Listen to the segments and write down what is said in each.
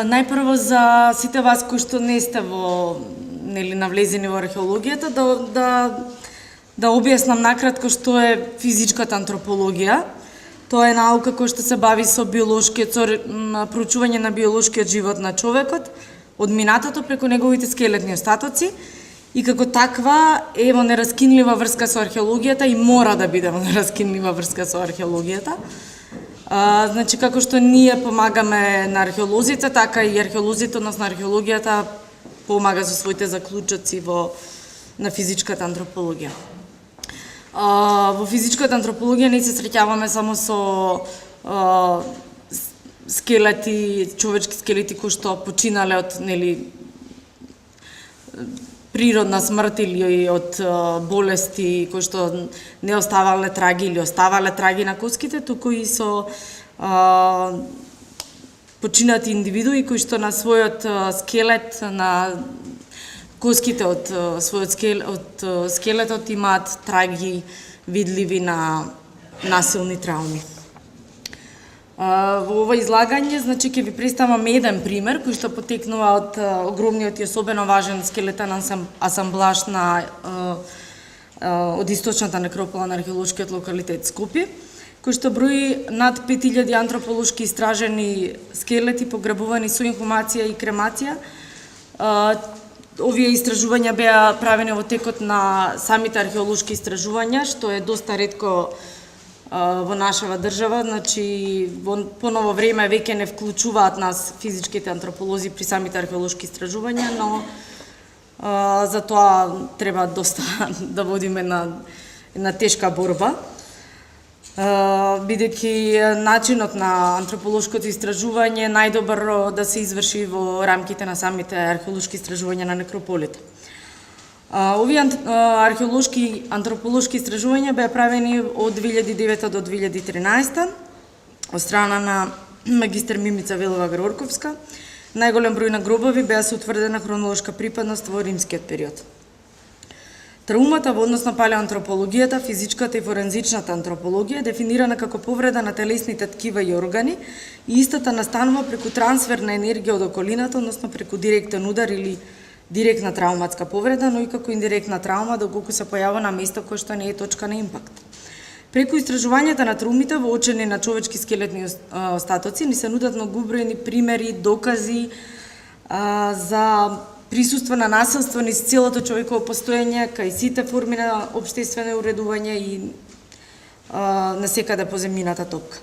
Најпрво за сите вас кои што не сте навлезени во археологијата, да објаснам накратко што е физичката антропологија. Тоа е наука која што се бави со проучување на биолошкиот живот на човекот, од минатото преку неговите скелетни остатоци, и како таква е во нераскинлива врска со археологијата и мора да биде во нераскинлива врска со археологијата. Значи, како што ние помагаме на археолозите, така и археолозите, односно археологијата, помага со своите заклучоци на физичката антропологија. Во физичката антропологија ние се среќаваме само со скелети, човечки скелети кои што починале од природна смрт или од болести кои што не оставале траги или оставале траги на коските, туку и со починати индивидуи кои што на својот скелет, на коските од скелетот имаат траги видливи на насилни трауми. Во ова излагање, значи, ќе ви представам еден пример кој што потекнува од огромниот и особено важен скелетен асамблаж од источната некропола на археолошкиот локалитет Скопје, кој што брои над 5000 антрополошки истражени скелети погребувани со инхумација и кремација. Овие истражувања беа правени во текот на самите археолошки истражувања, што е доста ретко во нашава држава. Значи, во поново време веќе не вклучуваат нас физичките антрополози при самите археолошки истражувања, но за тоа треба доста да водиме на тешка борба, бидејќи начинот на антрополошкото истражување е најдобар да се изврши во рамките на самите археолошки истражувања на некрополите. Овие археолошки антрополошки истражувања беа правени од 2009 до 2013 од страна на магистер Мимица Велова-Грорковска. Најголем број на гробови беа со утврдена хронолошка припадност во римскиот период. Траумата во однос на палеоантропологијата, физичката и форензичната антропологија е дефинирана како повреда на телесните ткива и органи и истата настанува преку трансфер на енергија од околината, односно преку директен удар или директна трауматска повреда, но и како индиректна траума доколку се појава на место кое што не е точка на импакт. Преку истражувањата на траумите воочени на човечки скелетни остатоци ни се нудат многобројни примери, докази за присуство на насилство низ целото човеково постоење, кај сите форми на општествено уредување и насекаде по земјината топка.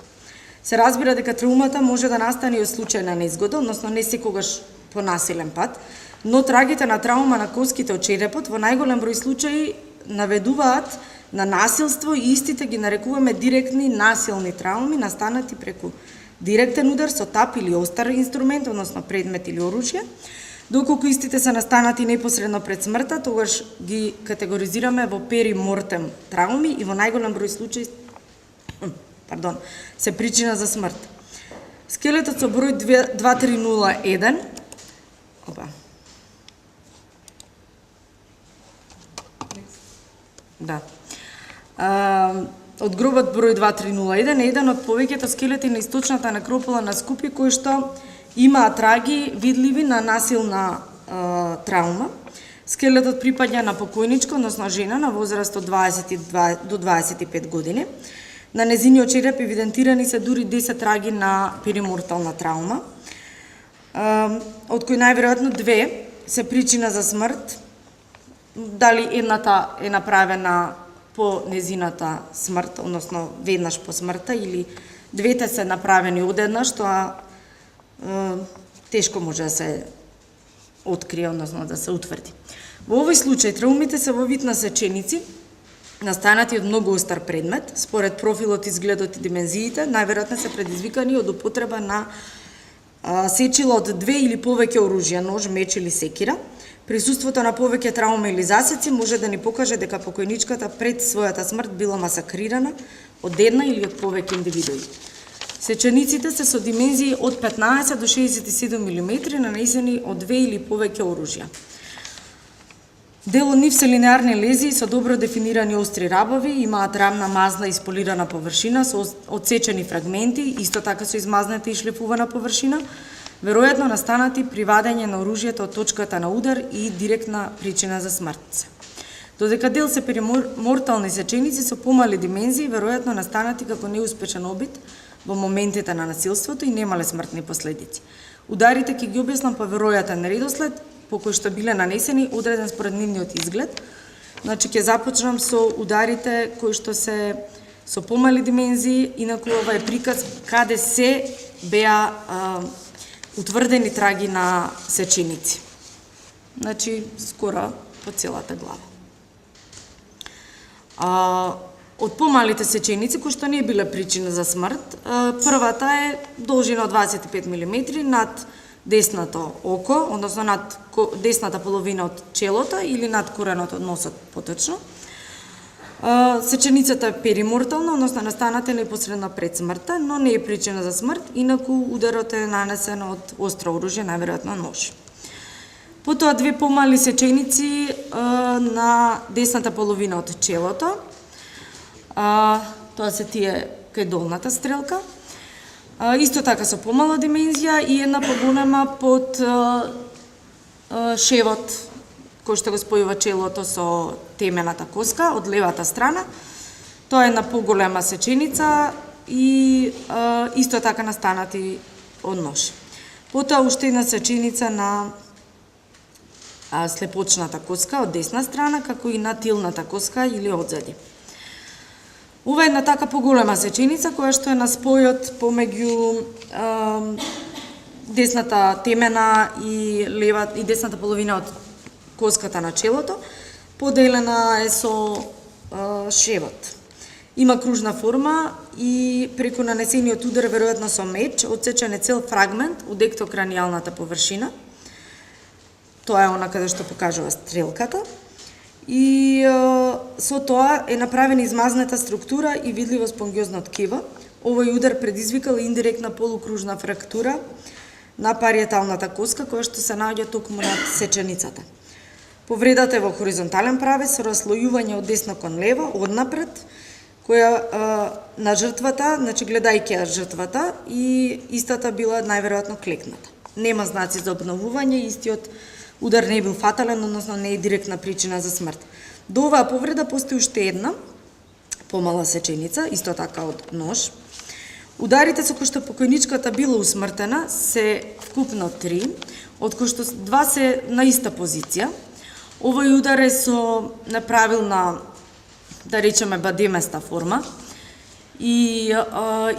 Се разбира дека траумата може да настане и од случајна незгода, односно не секогаш по насилен пат, но трагите на траума на коските од черепот во најголем број случаи наведуваат на насилство и истите ги нарекуваме директни насилни трауми настанати преку директен удар со тап или остар инструмент, односно предмет или оружје. Доколку истите се настанати непосредно пред смртта, тогаш ги категоризираме во перимортем трауми и во најголем број случаи се причина за смрт. Скелетот со број 2301 од гробот број 2301 е еден од повеќето скелети на источната некропола на Скопје кои што имаат траги видливи на насилна траума. Скелетот припаѓа на покојничка, односно жена на возраст од 22 до 25 години. На незиниот череп евидентирани се дури 10 траги на перимортална траума, од кои најверојатно 2 се причина за смрт. Дали едната е направена по незината смрт, односно веднаш по смртта, или двете се направени одеднаш, тоа тешко може да се открие, односно да се утврди. Во овој случај траумите се во вид на сеченици, настанати од многу остар предмет, според профилот, изгледот и димензиите, најверојатно се предизвикани од употреба на сечила од 2 или повеќе оружја, нож, меч или секира. Присуството на повеќе трауми или засеци може да ни покаже дека покојничката пред својата смрт била масакрирана од една или од повеќе индивидуи. Сечениците се со димензии од 15 до 67 мм, нанесени од 2 или повеќе оружја. Дел од нив се линеарни лезии со добро дефинирани остри рабови, имаат рамна, мазна и сполирана површина со одсечени фрагменти, исто така со измазната и шлифувана површина. веројатно настанати при вадење на оружјето од точката на удар и директна причина за смрт. Додека дел се перимортални сеченици со помали димензии, веројатно настанати како неуспешен обид во моментите на насилството и немале смртни последици. Ударите ќе ги објаснам по веројатен редослед по кој што биле нанесени, одреден според нивниот изглед. Значи ќе започнам со ударите кои што се со помали димензии, инаку ова е приказ каде се беа утврдени траги на сеченици. Значи скоро по целата глава. Од помалите сеченици, кои што не биле причина за смрт, првата е должина од 25 мм над десното око, односно над десната половина од челото или над коренот од носот поточно. Сеченицата е перимортална, односно настаната непосредно пред смртта, но не е причина за смрт, инаку ударот е нанесен од остро оружје, најверојатно нож. Потоа две помали сеченици на десната половина од челото. Тоа се тие кај долната стрелка. Исто така со помала димензија и една поголема под шевот, кој што го спојува челото со темената коска од левата страна. Тоа е една поголема сеченица и исто така настанати од нож. Потоа уште една сеченица на слепочната коска од десна страна, како и на тилната коска или одзади. Ова е една така поголема сеченица која што е на спојот помеѓу десната темена и десната половина од коската на челото, поделена е со шевот. Има кружна форма и преку нанесениот удар, веројатно со меч, отсечен е цел фрагмент од ектокранијалната површина. Тоа е она каде што покажува стрелката. И со тоа е направена измазната структура и видливо спонгиозно ткиво. Овој удар предизвикал индиректна полукружна фрактура на париеталната коска, која што се наоѓа токму над сеченицата. Повредата е во хоризонтален правец со раслојување од десно кон лево, однапред, која на жртвата, значи гледајќи ја жртвата, и истата била најверојатно клекната. Нема знаци за обновување, истиот удар не бил фатален, односно не е директна причина за смрт. До оваа повреда постои уште една помала сеченица, исто така од нож. Ударите со кои што покојничката била усмртена се вкупно 3, од кои што 2 се на иста позиција. Овој удар е со направилна, да речеме, бадеместа форма и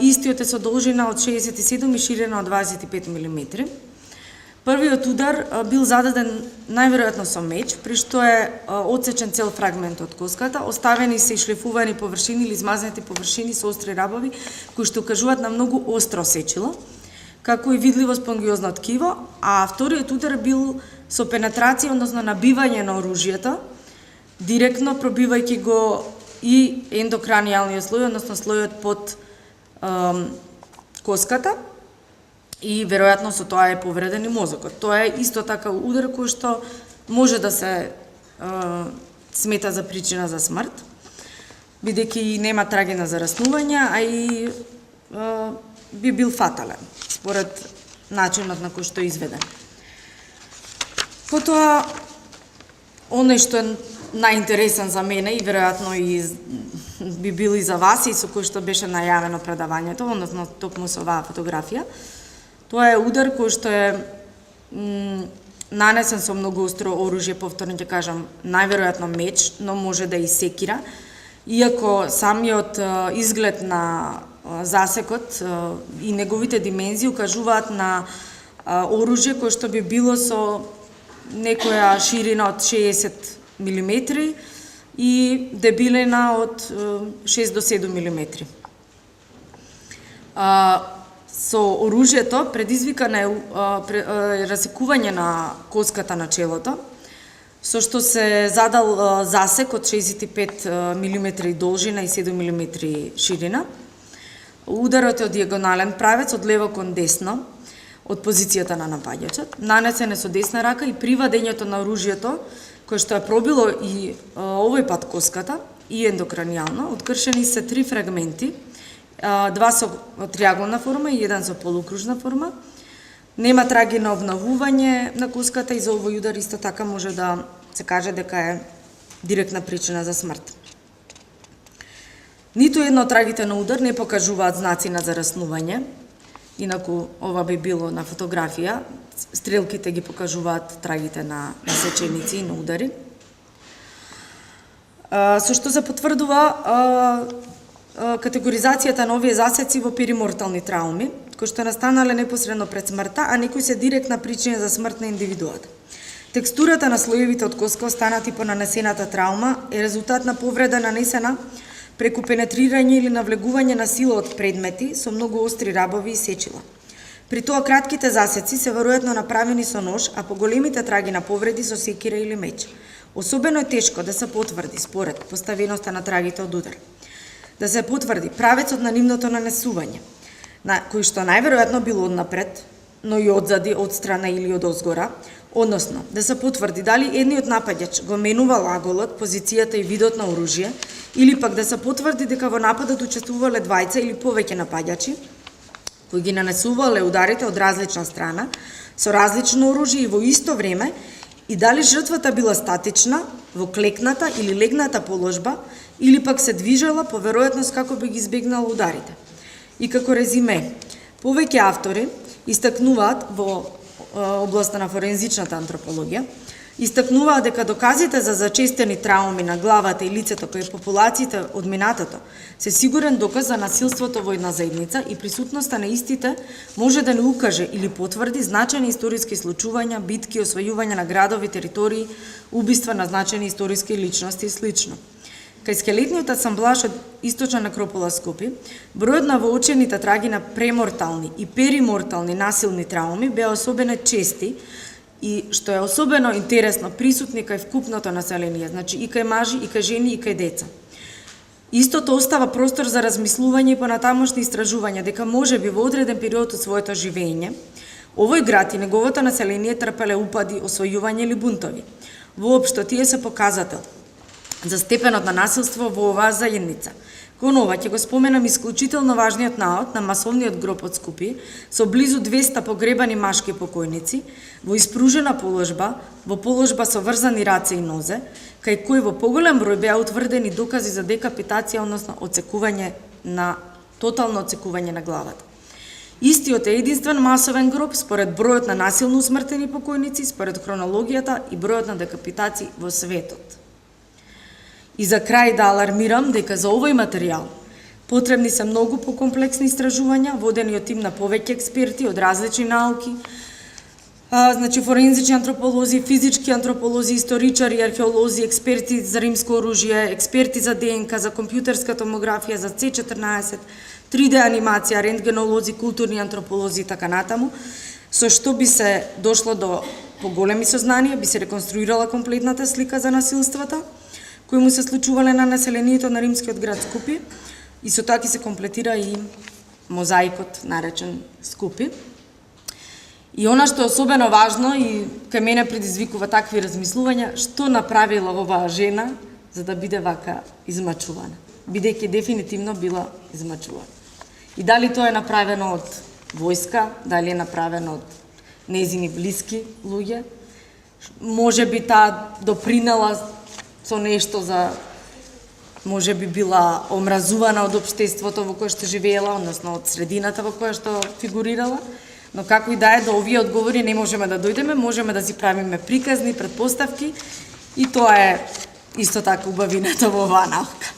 истиот е со должина од 67 и ширина од 25 мм. Првиот удар бил зададен најверојатно со меч, при што е отсечен цел фрагмент од коската, оставени се и шлифувани површини или измазнати површини со остри рабови, кои што укажуваат на многу остро сечило, како и видливо спонгиозно ткиво, а вториот удар бил со пенетрација, односно набивање на оружјето, директно пробивајќи го и ендокранијалниот слој, односно слојот под коската, и веројатно со тоа е повреден и мозокот. Тоа е исто така удар кој што може да се смета за причина за смрт, бидејќи нема трагина за раснување, а и би бил фатален, според начинот на кој што е изведен. Потоа, оној што е најинтересен за мене и веројатно и би бил и за вас и со кој што беше најавено предавањето, односно токму со оваа фотографија, тоа е удар кој што е нанесен со многу остро оружје, повторно ќе кажам, најверојатно меч, но може да и секира, иако самиот изглед на засекот и неговите димензии укажуваат на оружје кој што би било со некоја ширина од 60 мм и дебелина од 6 до 7 мм. Со оружјето предизвикано е расекување на коската на челото, со што се задал засек од 65 мм должина и 7 мм ширина. Ударот е од диагонален правец од лево кон десно, од позицијата на напаѓачот, нанесен е со десна рака и при вадењето на оружјето, кое што е пробило и овој пат коската и ендокранијално, откршени се 3 фрагменти, 2 со триаголна форма и 1 со полукружна форма, Нема траги на обновување на куската и за овој удар исто така може да се каже дека е директна причина за смрт. Ниту едно од трагите на удар не покажуваат знаци на зараснување, инаку ова би било на фотографија, стрелките ги покажуваат трагите на сеченици и на удари. Со што се потврдува категоризацијата на овие засеци во перимортални трауми, кои што настанале непосредно пред смртта, а некои се директна причина за смрт на индивидуата. Текстурата на слоевите од коска останати по нанесената траума е резултат на повреда нанесена преку пенетрирање или навлегување на сила од предмети со многу остри рабови и сечила. При тоа кратките засеци се веројатно направени со нож, а поголемите траги на повреди со секира или меч. Особено е тешко да се потврди според поставеноста на трагите од удар. Да се потврди правецот на нивното нанесување, кој што најверојатно било однапред, но и одзади, од страна или од озгора, односно да се потврди дали едниот нападач го менува лаголот, позицијата и видот на оружје, или пак да се потврди дека во нападот учествувале двајца или повеќе нападачи, кои ги нанесувале ударите од различна страна, со различно оружје и во исто време, и дали жртвата била статична, во клекната или легната положба, или пак се движела по веројатност како би ги избегнала ударите. И како резиме, повеќе автори истакнуваат во областа на форензичната антропологија, истакнуваат дека доказите за зачестени трауми на главата и лицето кај популациите од минатото се сигурен доказ за насилството во една заедница и присутноста на истите може да не укаже или потврди значајни историски случувања, битки, освојување на градови, територии, убиства на значајни историски личности и слично. Кај скелетниот асамблаж од источна некропола Скопје, бројот на воочените траги на премортални и перимортални насилни трауми беа особено чести и, што е особено интересно, присутни кај вкупното население, значи и кај мажи, и кај жени, и кај деца. Истото остава простор за размислување и понатамошни истражувања дека можеби во одреден период од своето живење, овој град и неговото население трпеле упади, освојување или бунтови. Воопшто тие се показател за степенот на насилство во оваа заедница. Кон ова ќе го споменам исклучително важниот наод на масовниот гроб од Скопје со близу 200 погребани машки покојници во испружена положба, во положба со врзани раце и нозе, кај кои во поголем број беа утврдени докази за декапитација, односно тотално оцекување на главата. Истиот е единствен масовен гроб според бројот на насилно усмртени покојници, според хронологијата и бројот на декапитации во светот. И за крај да алармирам дека за овој материјал потребни се многу покомплексни истражувања, водени од тим на повеќе експерти од различни науки, значи форензични антрополози, физички антрополози, историчари, археолози, експерти за римско оружје, експерти за ДНК, за компјутерска томографија, за C14, 3D анимација, рентгенолози, културни антрополози и така натаму, со што би се дошло до поголеми сознанија, би се реконструирала комплетната слика за насилствата кои му се случувале на населението на римскиот град Скопје и со тоа ќе се комплетира и мозаикот наречен Скопје. И она што е особено важно и кај мене предизвикува такви размислувања, што направила оваа жена за да биде вака измачувана, бидејќи дефинитивно била измачувана. И дали тоа е направено од војска, дали е направено од нејзини блиски луѓе, може би таа допринела со нешто за, може би била омразувана од општеството во кое што живеела, односно од средината во која што фигурирала, но како и да е, до овие одговори не можеме да дојдеме, можеме да си правиме приказни, претпоставки и тоа е исто така убавината во оваа наука.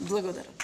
Благодарам.